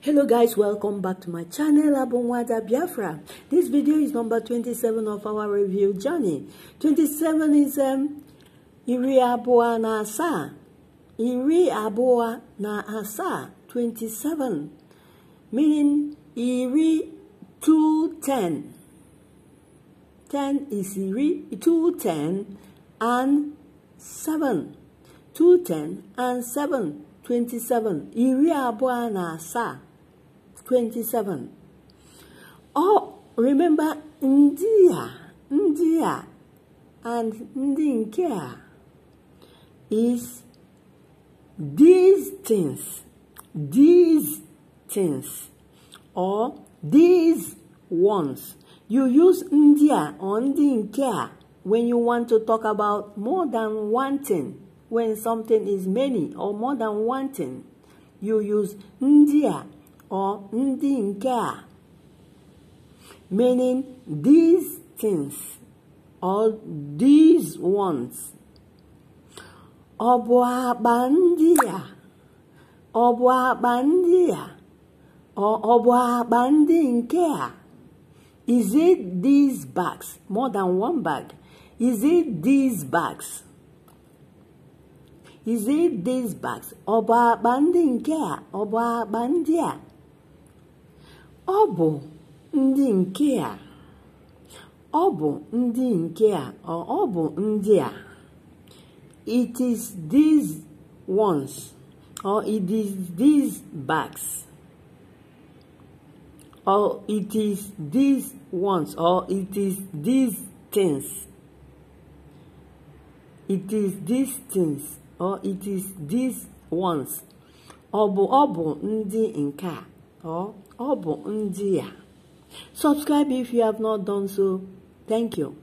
Hello guys, welcome back to my channel Abunwada Biafra. This video is number 27 of our review journey. 27 is iri abụọ na asaa. Iri abụọ na asaa, 27, meaning iri 210. 10 is iri 210 and 7. 210 and 7, 27. Iri abụọ na asaa, 27. Oh, remember India and Ndinkia is these things, or these ones. You use India or Ndinkia when you want to talk about more than one thing. When something is many or more than one thing, you use India or Ndinka, meaning these things or these ones. Obuabandia or Obuabandinka. Is it these bags? More than one bag. Is it these bags? Is it these bags? Obuabandinka, Obuabandia. Obu Ndinka. Obu Ndinka or Obu Ndia. It is these ones, or it is these bags, or it is these ones, or it is these things. It is these things, or it is these ones. Obu Ndi Nka, or Obu Ndia. Subscribe if you have not done so. Thank you.